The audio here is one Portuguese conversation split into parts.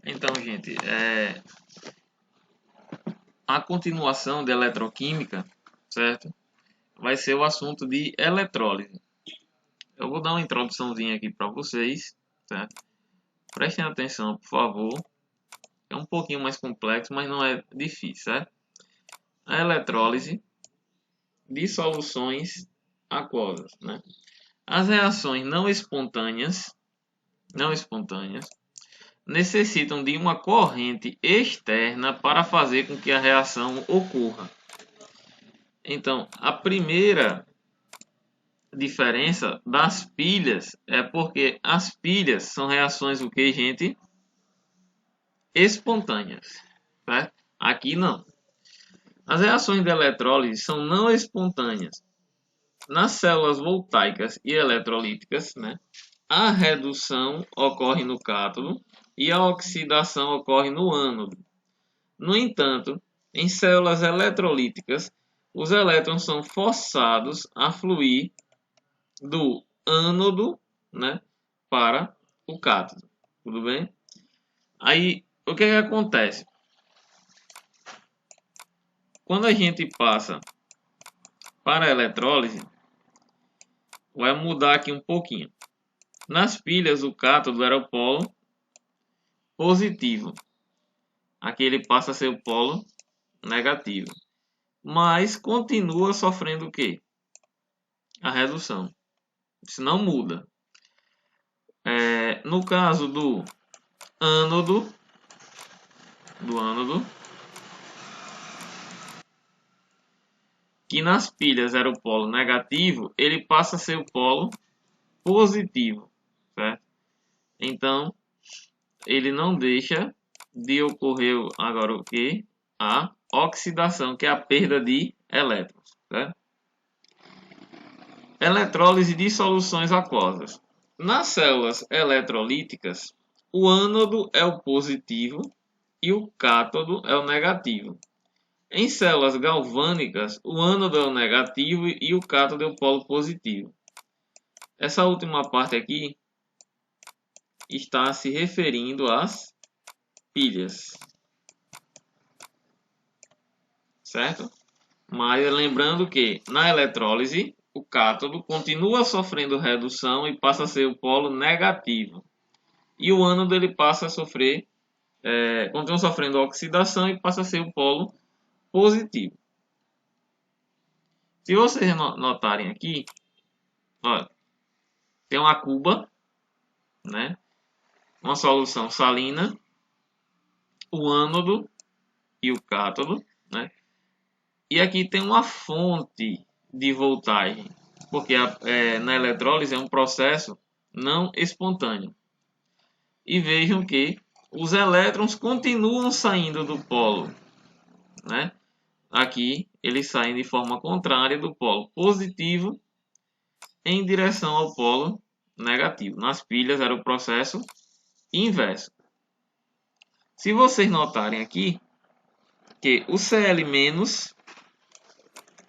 Então, gente, a continuação de eletroquímica, certo? Vai ser o assunto de eletrólise. Eu vou dar uma introduçãozinha aqui para vocês, certo? Prestem atenção, por favor. É um pouquinho mais complexo, mas não é difícil, certo? A eletrólise de soluções aquosas, né? As reações não espontâneas necessitam de uma corrente externa para fazer com que a reação ocorra. Então, a primeira diferença das pilhas é porque as pilhas são reações o que, gente? Espontâneas, certo? Aqui não. As reações de eletrólise são não espontâneas. Nas células voltaicas e eletrolíticas, né, a redução ocorre no cátodo e a oxidação ocorre no ânodo. No entanto, em células eletrolíticas, os elétrons são forçados a fluir do ânodo, né, para o cátodo. Tudo bem? Aí, o que acontece? Quando a gente passa para a eletrólise, vai mudar aqui um pouquinho. Nas pilhas, o cátodo era o polo positivo. Aqui ele passa a ser o polo negativo. Mas continua sofrendo o quê? A redução. Isso não muda. No caso do ânodo, que nas pilhas era o polo negativo, ele passa a ser o polo positivo, certo? Então, ele não deixa de ocorrer agora o que? A oxidação, que é a perda de elétrons, certo? Eletrólise de soluções aquosas. Nas células eletrolíticas, o ânodo é o positivo e o cátodo é o negativo. Em células galvânicas, o ânodo é o negativo e o cátodo é o polo positivo. Essa última parte aqui está se referindo às pilhas, certo? Mas lembrando que na eletrólise o cátodo continua sofrendo redução e passa a ser o polo negativo. E o ânodo ele passa a sofrer, continua sofrendo oxidação e passa a ser o polo positivo. Se vocês notarem aqui, ó, tem uma cuba, né? Uma solução salina, o ânodo e o cátodo, né? E aqui tem uma fonte de voltagem, porque na eletrólise é um processo não espontâneo. E vejam que os elétrons continuam saindo do polo, né? Aqui eles saem de forma contrária do polo positivo em direção ao polo negativo. Nas pilhas era o processo inverso. Se vocês notarem aqui que o Cl-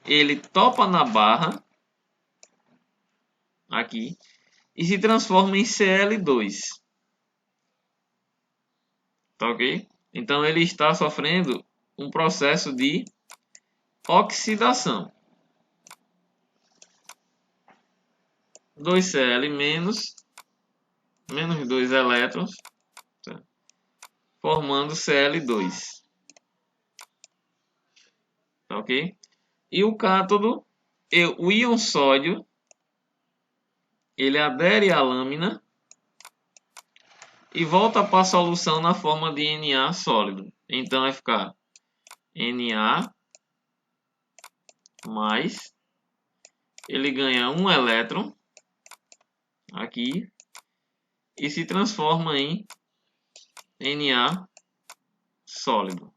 ele topa na barra aqui e se transforma em Cl2. Tá ok? Então ele está sofrendo um processo de oxidação. 2Cl menos 2 elétrons, tá? Formando Cl2. Tá ok? E o cátodo, o íon sódio, ele adere à lâmina e volta para a solução na forma de Na sólido. Então vai ficar Na mais, ele ganha um elétron aqui e se transforma em Na sólido,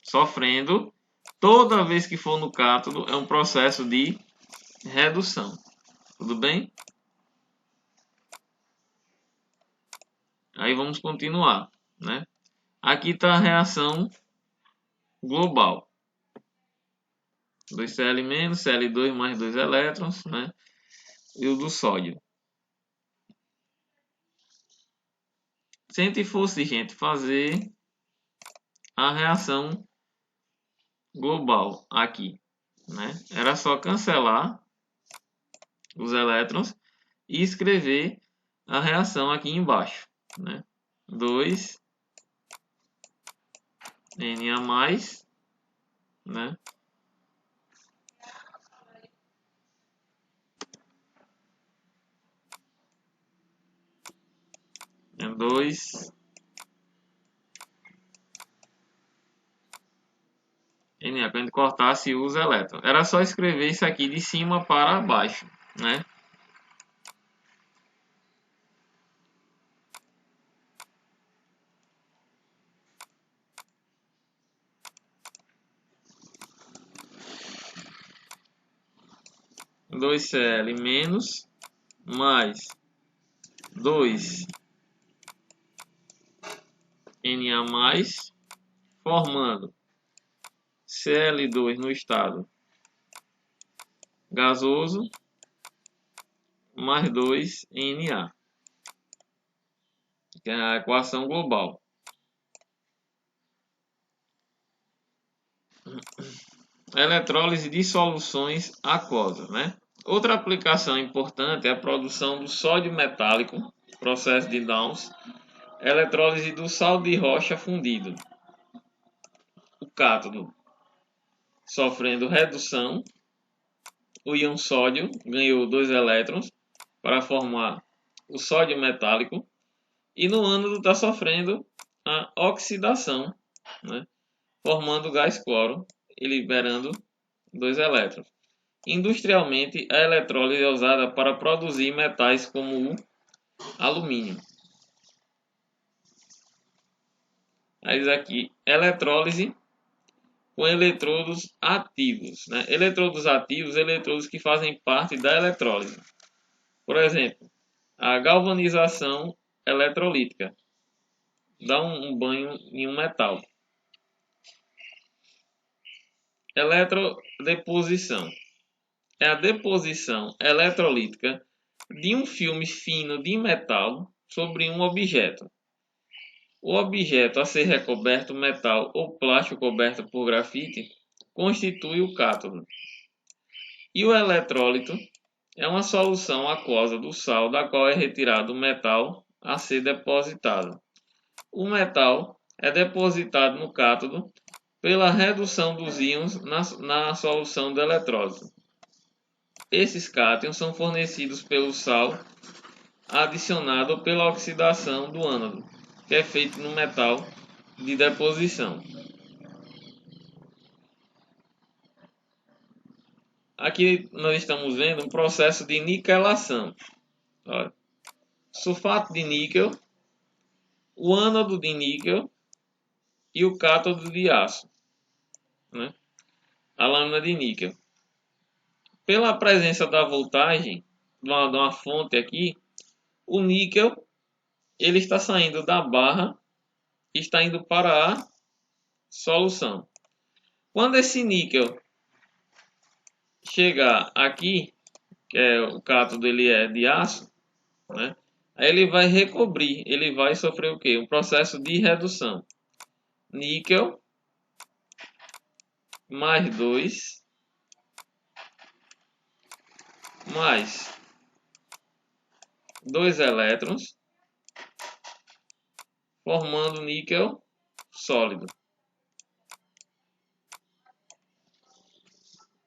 sofrendo toda vez que for no cátodo é um processo de redução. Tudo bem? Aí vamos continuar, né? Aqui está a reação global. 2Cl menos, Cl2 mais 2 elétrons, né? E o do sódio. Se a gente fosse, gente, fazer a reação global aqui, né? Era só cancelar os elétrons e escrever a reação aqui embaixo, né? 2 Na+, né? É 2 Na. Quando a gente cortasse os elétrons, era só escrever isso aqui de cima para baixo, né? Dois Cl menos mais 2 Na mais, formando Cl2 no estado gasoso mais 2 Na, que é a equação global. Eletrólise de soluções aquosas, né? Outra aplicação importante é a produção do sódio metálico, processo de Downs, eletrólise do sal de rocha fundido. O cátodo sofrendo redução, o íon sódio ganhou 2 elétrons para formar o sódio metálico, e no ânodo está sofrendo a oxidação, né? Formando o gás cloro e liberando 2 elétrons. Industrialmente, a eletrólise é usada para produzir metais como o alumínio. Mas aqui, eletrólise com eletrodos ativos, né? Eletrodos ativos, eletrodos que fazem parte da eletrólise. Por exemplo, a galvanização eletrolítica. Dá um banho em um metal. Eletrodeposição. É a deposição eletrolítica de um filme fino de metal sobre um objeto. O objeto a ser recoberto metal ou plástico coberto por grafite constitui o cátodo. E o eletrólito é uma solução aquosa do sal da qual é retirado o metal a ser depositado. O metal é depositado no cátodo pela redução dos íons na solução de eletrólise. Esses cátions são fornecidos pelo sal adicionado ou pela oxidação do ânodo, que é feito no metal de deposição. Aqui nós estamos vendo um processo de niquelação. Olha, sulfato de níquel, o ânodo de níquel e o cátodo de aço, né? A lâmina de níquel. Pela presença da voltagem de uma fonte aqui, o níquel ele está saindo da barra e está indo para a solução. Quando esse níquel chegar aqui, que é o cátodo ele é de aço, né? Aí ele vai recobrir, ele vai sofrer o quê? Um processo de redução. Níquel mais 2 mais 2 elétrons, formando níquel sólido.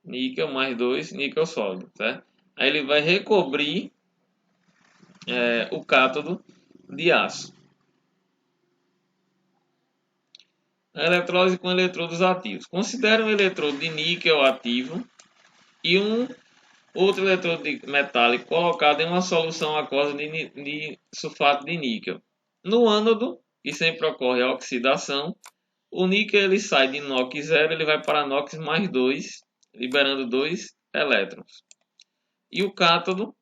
Níquel mais 2, níquel sólido, certo? Aí ele vai recobrir o cátodo de aço. A eletrólise com eletrodos ativos. Considere um eletrodo de níquel ativo e um outro eletrodo metálico colocado em uma solução aquosa de sulfato de níquel. No ânodo, que sempre ocorre a oxidação, o níquel ele sai de NOx 0, ele vai para NOx mais 2, liberando 2 elétrons. E o cátodo,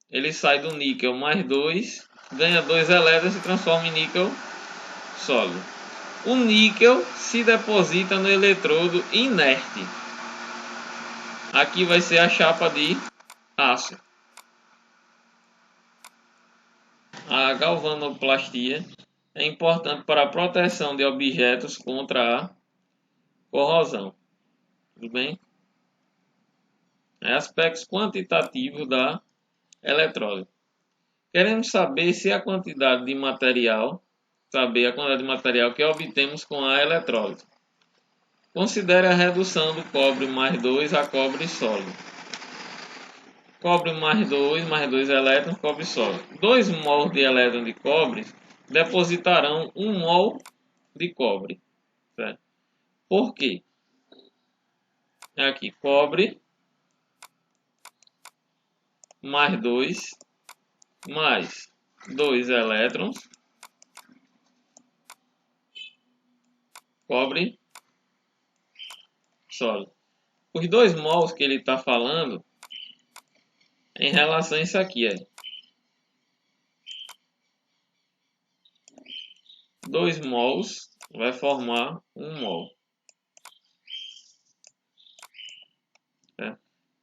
ele sai do níquel mais 2, ganha 2 elétrons e se transforma em níquel sólido. O níquel se deposita no eletrodo inerte. Aqui vai ser a chapa de aço. A galvanoplastia é importante para a proteção de objetos contra a corrosão. Tudo bem? Aspectos quantitativos da eletrólise. Queremos saber se a quantidade de material, que obtemos com a eletrólise. Considere a redução do cobre mais 2 a cobre sólido. Cobre mais 2 elétrons, cobre sólido. 2 mols de elétron de cobre depositarão 1 mol de cobre. Certo? Por quê? Aqui, cobre mais 2 mais 2 elétrons, cobre sólido. Os 2 mols que ele está falando em relação a isso aqui, 2 mols vai formar 1 mol.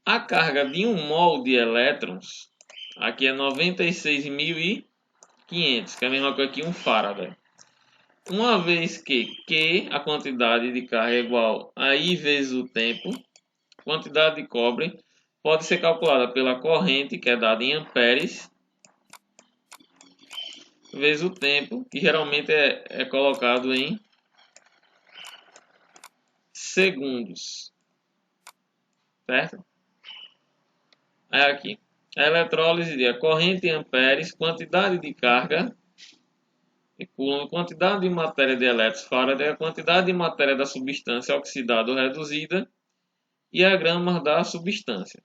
A carga de 1 mol de elétrons, aqui é 96.500, que é a mesma coisa que 1 Faraday. Uma vez que Q, a quantidade de carga é igual a I vezes o tempo, quantidade de cobre pode ser calculada pela corrente, que é dada em amperes, vezes o tempo, que geralmente é colocado em segundos. Certo? Aí aqui, a eletrólise é corrente em amperes, quantidade de carga, e Coulomb, quantidade de matéria de elétrons Faraday, a quantidade de matéria da substância oxidada ou reduzida e a gramas da substância.